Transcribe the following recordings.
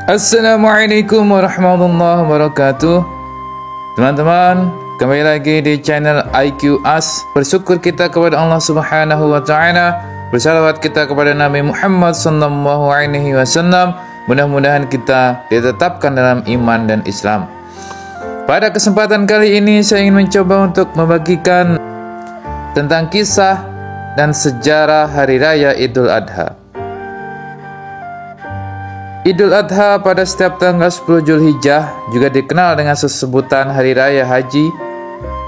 Assalamualaikum warahmatullahi wabarakatuh. Teman-teman, kembali lagi di channel IQ As. Bersyukur kita kepada Allah Subhanahu wa taala, bersalawat kita kepada Nabi Muhammad sallallahu alaihi wasallam. Mudah-mudahan kita ditetapkan dalam iman dan Islam. Pada kesempatan kali ini saya ingin mencoba untuk membagikan tentang kisah dan sejarah Hari Raya Idul Adha. Idul Adha pada setiap tanggal 10 Zulhijjah juga dikenal dengan sesebutan Hari Raya Haji,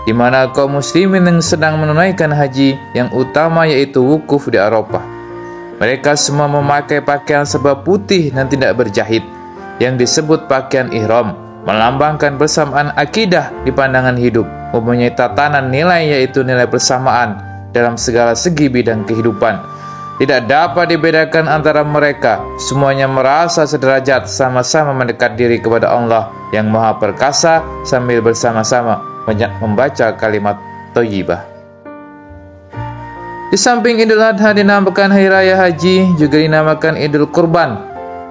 di mana kaum muslimin yang sedang menunaikan haji yang utama yaitu wukuf di Arafah. Mereka semua memakai pakaian serba putih dan tidak berjahit yang disebut pakaian ihram, melambangkan persamaan akidah di pandangan hidup, mempunyai tatanan nilai yaitu nilai persamaan dalam segala segi bidang kehidupan. Tidak dapat dibedakan antara mereka, semuanya merasa sederajat, sama-sama mendekat diri kepada Allah yang Maha Perkasa sambil bersama-sama membaca kalimat thayyibah. Di samping Idul Adha dinamakan Hari Raya Haji, juga dinamakan Idul Kurban,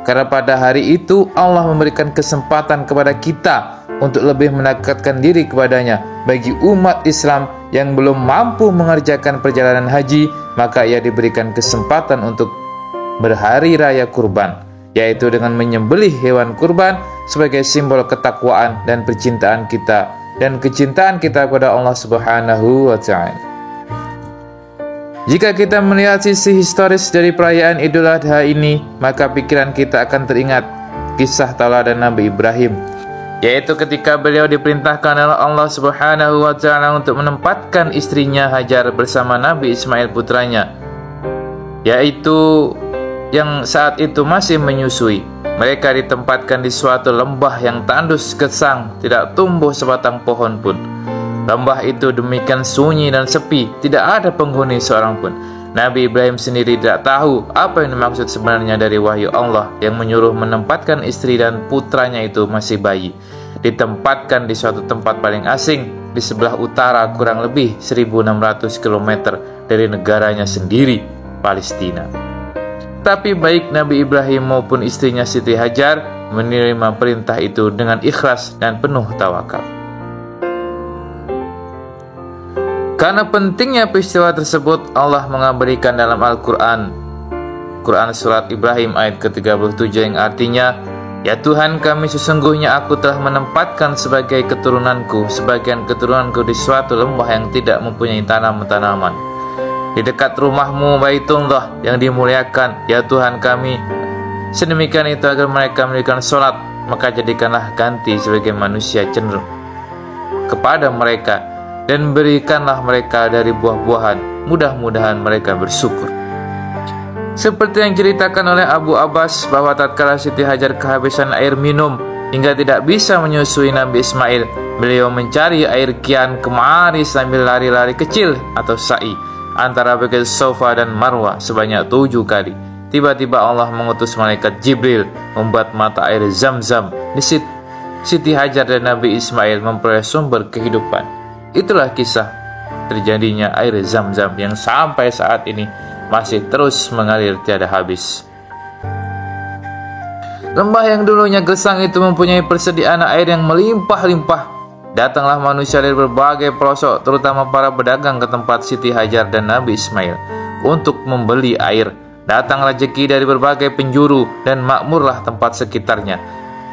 karena pada hari itu Allah memberikan kesempatan kepada kita untuk lebih mendekatkan diri kepadanya. Bagi umat Islam yang belum mampu mengerjakan perjalanan haji, maka ia diberikan kesempatan untuk berhari raya kurban, yaitu dengan menyembelih hewan kurban sebagai simbol ketakwaan dan percintaan kita dan kecintaan kita kepada Allah Subhanahu wa taala. Jika kita melihat sisi historis dari perayaan Idul Adha ini, maka pikiran kita akan teringat kisah tauladan Nabi Ibrahim, yaitu ketika beliau diperintahkan oleh Allah Subhanahu wa taala untuk menempatkan istrinya Hajar bersama Nabi Ismail putranya, yaitu yang saat itu masih menyusui. Mereka ditempatkan di suatu lembah yang tandus gersang, tidak tumbuh sebatang pohon pun. Lembah itu demikian sunyi dan sepi, tidak ada penghuni seorang pun. Nabi Ibrahim sendiri tidak tahu apa yang dimaksud sebenarnya dari wahyu Allah yang menyuruh menempatkan istri dan putranya itu masih bayi, ditempatkan di suatu tempat paling asing di sebelah utara kurang lebih 1600 km dari negaranya sendiri, Palestina. Tapi baik Nabi Ibrahim maupun istrinya Siti Hajar menerima perintah itu dengan ikhlas dan penuh tawakal. Karena pentingnya peristiwa tersebut, Allah mengabadikan dalam Al-Quran, Quran Surat Ibrahim ayat ke-37 yang artinya, "Ya Tuhan kami, sesungguhnya aku telah menempatkan sebagai keturunanku, sebagian keturunanku di suatu lembah yang tidak mempunyai tanaman-tanaman, di dekat rumahmu Baitullah yang dimuliakan. Ya Tuhan kami, sedemikian itu agar mereka mendirikan sholat, maka jadikanlah ganti sebagai manusia cenderung kepada mereka, dan berikanlah mereka dari buah-buahan, mudah-mudahan mereka bersyukur." Seperti yang diceritakan oleh Abu Abbas bahwa tatkala Siti Hajar kehabisan air minum hingga tidak bisa menyusui Nabi Ismail, beliau mencari air kian kemari sambil lari-lari kecil atau sa'i antara Bukit Safa dan Marwah sebanyak 7 kali. Tiba-tiba Allah mengutus malaikat Jibril membuat mata air Zam-Zam di Siti Hajar dan Nabi Ismail memperoleh sumber kehidupan. Itulah kisah terjadinya air Zam-Zam yang sampai saat ini masih terus mengalir tiada habis. Lembah yang dulunya gersang itu mempunyai persediaan air yang melimpah-limpah. Datanglah manusia dari berbagai pelosok, terutama para pedagang ke tempat Siti Hajar dan Nabi Ismail untuk membeli air. Datang rezeki dari berbagai penjuru dan makmurlah tempat sekitarnya.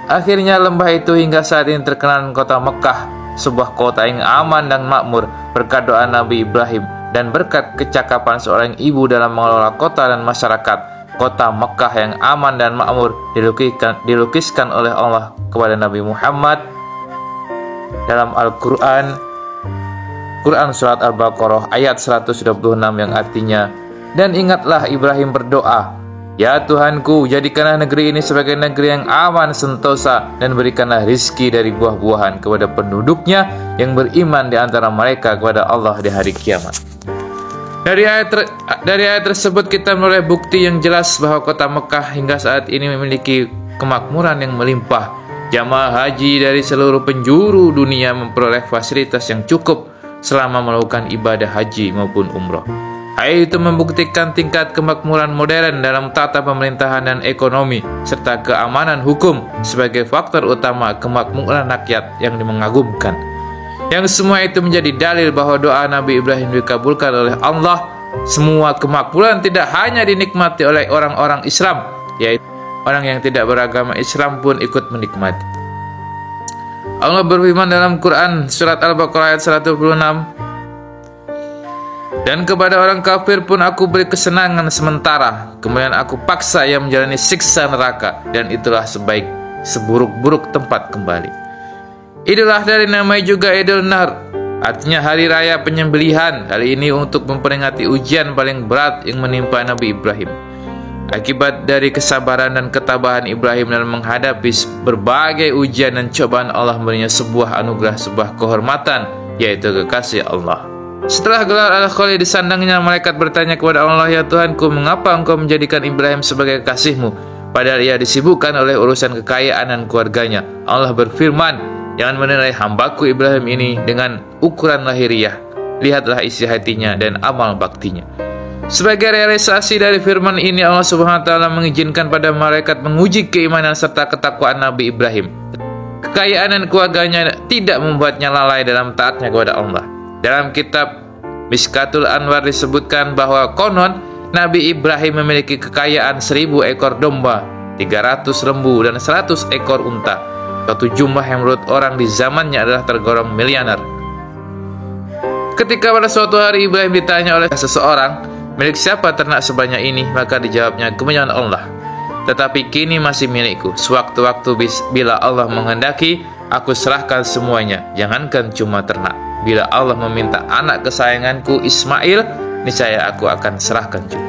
Akhirnya lembah itu hingga saat ini terkenal kota Mekah, sebuah kota yang aman dan makmur berkat doa Nabi Ibrahim dan berkat kecakapan seorang ibu dalam mengelola kota dan masyarakat. Kota Mekah yang aman dan makmur dilukiskan oleh Allah kepada Nabi Muhammad dalam Al-Quran, Quran Surat Al-Baqarah ayat 126 yang artinya, "Dan ingatlah Ibrahim berdoa, Ya Tuhanku, jadikanlah negeri ini sebagai negeri yang aman sentosa, dan berikanlah rizki dari buah-buahan kepada penduduknya yang beriman di antara mereka kepada Allah di hari kiamat." Dari ayat tersebut kita memperoleh bukti yang jelas bahwa kota Mekah hingga saat ini memiliki kemakmuran yang melimpah. Jamaah haji dari seluruh penjuru dunia memperoleh fasilitas yang cukup selama melakukan ibadah haji maupun umroh. Ayat itu membuktikan tingkat kemakmuran modern dalam tata pemerintahan dan ekonomi, serta keamanan hukum sebagai faktor utama kemakmuran rakyat yang mengagumkan. Yang semua itu menjadi dalil bahwa doa Nabi Ibrahim dikabulkan oleh Allah. Semua kemakmuran tidak hanya dinikmati oleh orang-orang Islam, yaitu orang yang tidak beragama Islam pun ikut menikmati. Allah berfirman dalam Quran surat Al-Baqarah ayat 126, dan kepada orang kafir pun aku beri kesenangan sementara, kemudian aku paksa ia menjalani siksa neraka, dan itulah seburuk-buruk tempat kembali. Idul Adha dinamai juga Idul Nahr, artinya hari raya penyembelihan. Hal ini untuk memperingati ujian paling berat yang menimpa Nabi Ibrahim. Akibat dari kesabaran dan ketabahan Ibrahim dalam menghadapi berbagai ujian dan cobaan, Allah memberinya sebuah anugerah, sebuah kehormatan, yaitu kekasih Allah. Setelah gelar Al-Khalil disandangnya, malaikat bertanya kepada Allah, "Ya Tuhanku, mengapa engkau menjadikan Ibrahim sebagai kekasihmu, padahal ia disibukkan oleh urusan kekayaan dan keluarganya?" Allah berfirman, "Jangan menilai hambaku Ibrahim ini dengan ukuran lahiriah. Lihatlah isi hatinya dan amal baktinya." Sebagai realisasi dari firman ini, Allah Subhanahu wa taala mengizinkan pada malaikat menguji keimanan serta ketakwaan Nabi Ibrahim. Kekayaan dan keluarganya tidak membuatnya lalai dalam taatnya kepada Allah. Dalam kitab Miskatul Anwar disebutkan bahwa konon Nabi Ibrahim memiliki kekayaan 1000 ekor domba, 300 lembu, dan 100 ekor unta. Suatu jumlah yang menurut orang di zamannya adalah tergolong miliuner. Ketika pada suatu hari Ibrahim ditanya oleh seseorang, "Milik siapa ternak sebanyak ini?" Maka dijawabnya, "Kepunyaan Allah. Tetapi kini masih milikku. Sewaktu-waktu bila Allah menghendaki, aku serahkan semuanya. Jangankan cuma ternak. Bila Allah meminta anak kesayanganku Ismail, niscaya aku akan serahkan juga."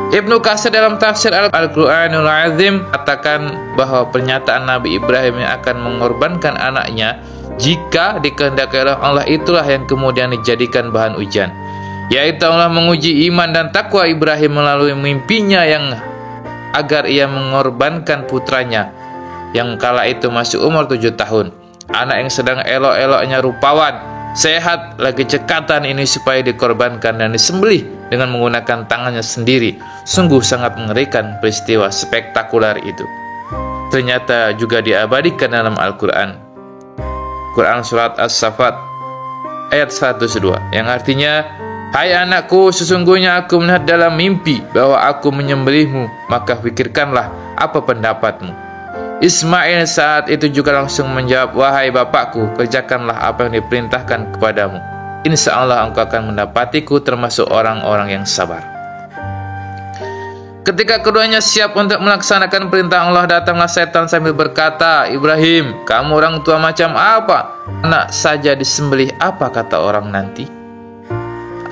Ibnu Katsir dalam tafsir Al-Quranul Azim katakan bahwa pernyataan Nabi Ibrahim yang akan mengorbankan anaknya jika dikehendaki oleh Allah itulah yang kemudian dijadikan bahan ujian, yaitu Allah menguji iman dan takwa Ibrahim melalui mimpinya yang agar ia mengorbankan putranya yang kala itu masih umur 7 tahun. Anak yang sedang elok-eloknya rupawan, sehat, lagi cekatan ini supaya dikorbankan dan disembelih dengan menggunakan tangannya sendiri. Sungguh sangat mengerikan peristiwa spektakuler itu. Ternyata juga diabadikan dalam Al-Quran. Quran surat As-Saffat ayat 102, yang artinya, "Hai anakku, sesungguhnya aku melihat dalam mimpi bahwa aku menyembelihmu, maka pikirkanlah apa pendapatmu." Ismail saat itu juga langsung menjawab, "Wahai bapakku, kerjakanlah apa yang diperintahkan kepadamu. Insya Allah engkau akan mendapatiku termasuk orang-orang yang sabar." Ketika keduanya siap untuk melaksanakan perintah Allah, datanglah setan sambil berkata, "Ibrahim, kamu orang tua macam apa? Anak saja disembelih, apa kata orang nanti?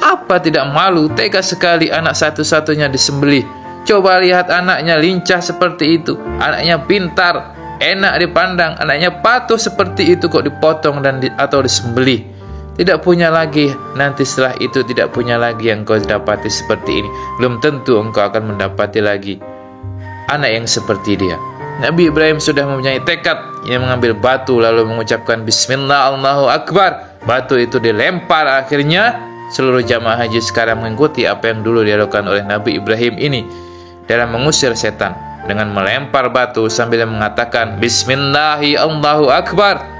Apa tidak malu, tega sekali anak satu-satunya disembelih. Coba lihat anaknya lincah seperti itu, anaknya pintar, enak dipandang, anaknya patuh seperti itu kok dipotong atau disembelih. Tidak punya lagi, nanti setelah itu tidak punya lagi yang kau dapati seperti ini. Belum tentu engkau akan mendapati lagi anak yang seperti dia." Nabi Ibrahim sudah mempunyai tekad. Ia mengambil batu lalu mengucapkan Bismillah, Allahu Akbar. Batu itu dilempar. Akhirnya seluruh jamaah haji sekarang mengikuti apa yang dulu dilakukan oleh Nabi Ibrahim ini dalam mengusir setan dengan melempar batu sambil mengatakan Bismillahi Allahu Akbar.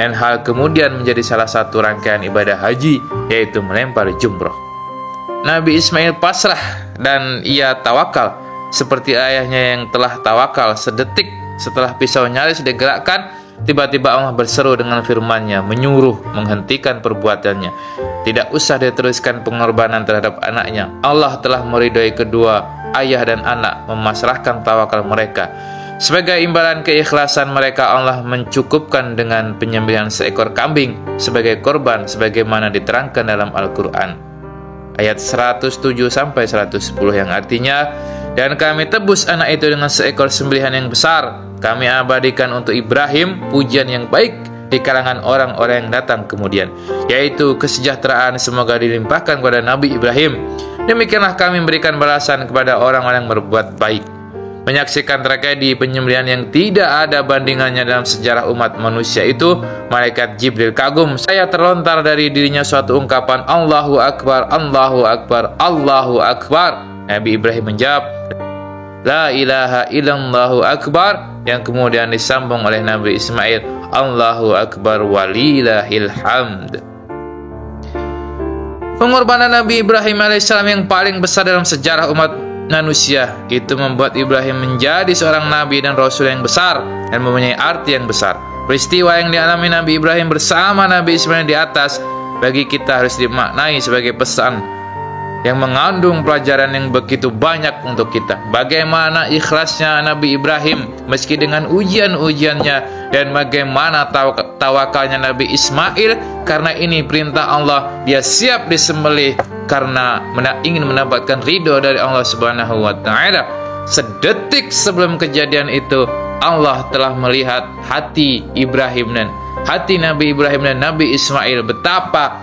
Dan hal kemudian menjadi salah satu rangkaian ibadah haji, yaitu melempar jumroh. Nabi Ismail pasrah dan ia tawakal seperti ayahnya yang telah tawakal. Sedetik setelah pisau nyaris digerakkan, tiba-tiba Allah berseru dengan firman-Nya, menyuruh menghentikan perbuatannya. Tidak usah diteruskan pengorbanan terhadap anaknya. Allah telah meridhoi kedua ayah dan anak, memasrahkan tawakal mereka. Sebagai imbalan keikhlasan mereka, Allah mencukupkan dengan penyembelihan seekor kambing sebagai korban sebagaimana diterangkan dalam Al-Quran ayat 107-110, yang artinya, "Dan kami tebus anak itu dengan seekor sembelihan yang besar. Kami abadikan untuk Ibrahim pujian yang baik di kalangan orang-orang yang datang kemudian, yaitu kesejahteraan semoga dilimpahkan kepada Nabi Ibrahim. Demikianlah kami memberikan balasan kepada orang-orang yang berbuat baik." menyaksikan tragedi penyembelihan yang tidak ada bandingannya dalam sejarah umat manusia itu, malaikat Jibril kagum. Saya terlontar dari dirinya suatu ungkapan, Allahu Akbar, Allahu Akbar, Allahu Akbar. Nabi Ibrahim menjawab, La ilaha illallahu akbar, yang kemudian disambung oleh Nabi Ismail, Allahu Akbar walillahil hamd. Pengorbanan Nabi Ibrahim alaihissalam yang paling besar dalam sejarah umat manusia itu membuat Ibrahim menjadi seorang nabi dan rasul yang besar dan mempunyai arti yang besar. Peristiwa yang dialami Nabi Ibrahim bersama Nabi Ismail di atas bagi kita harus dimaknai sebagai pesan yang mengandung pelajaran yang begitu banyak untuk kita. Bagaimana ikhlasnya Nabi Ibrahim meski dengan ujian-ujiannya, dan bagaimana tawakalnya Nabi Ismail karena ini perintah Allah, dia siap disembelih karena ingin mendapatkan ridho dari Allah Subhanahu wa taala. Sedetik sebelum kejadian itu, Allah telah melihat hati Ibrahim dan hati Nabi Ibrahim dan Nabi Ismail, betapa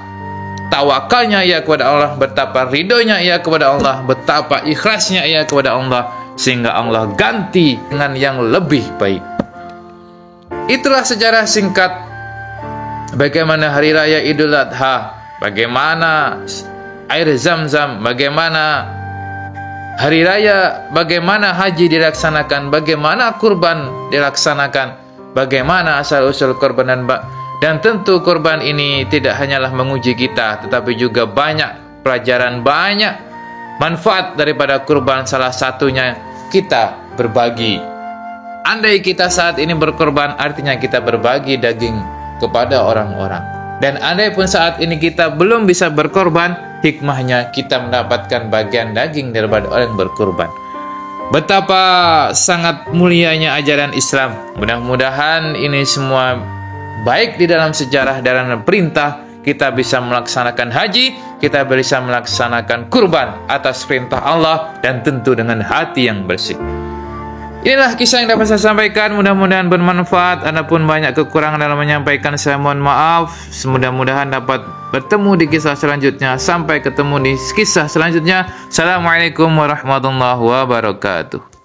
tawakalnya ia kepada Allah, betapa ridhonya ia kepada Allah, betapa ikhlasnya ia kepada Allah, sehingga Allah ganti dengan yang lebih baik. Itulah sejarah singkat bagaimana hari raya Idul Adha, bagaimana air Zam-Zam, bagaimana hari raya, bagaimana haji dilaksanakan, bagaimana kurban dilaksanakan, bagaimana asal-usul kurban. Dan tentu kurban ini tidak hanyalah menguji kita, tetapi juga banyak pelajaran, banyak manfaat daripada kurban. Salah satunya kita berbagi. Andai kita saat ini berkorban, artinya kita berbagi daging kepada orang-orang. Dan andai pun saat ini kita belum bisa berkorban, hikmahnya kita mendapatkan bagian daging daripada orang yang berkorban. Betapa sangat mulianya ajaran Islam. Mudah-mudahan ini semua baik di dalam sejarah dan perintah, kita bisa melaksanakan haji, kita bisa melaksanakan kurban atas perintah Allah, dan tentu dengan hati yang bersih. Inilah kisah yang dapat saya sampaikan, mudah-mudahan bermanfaat. Adapun banyak kekurangan dalam menyampaikan, saya mohon maaf. Mudah-mudahan dapat bertemu di kisah selanjutnya. Sampai ketemu di kisah selanjutnya. Assalamualaikum warahmatullahi wabarakatuh.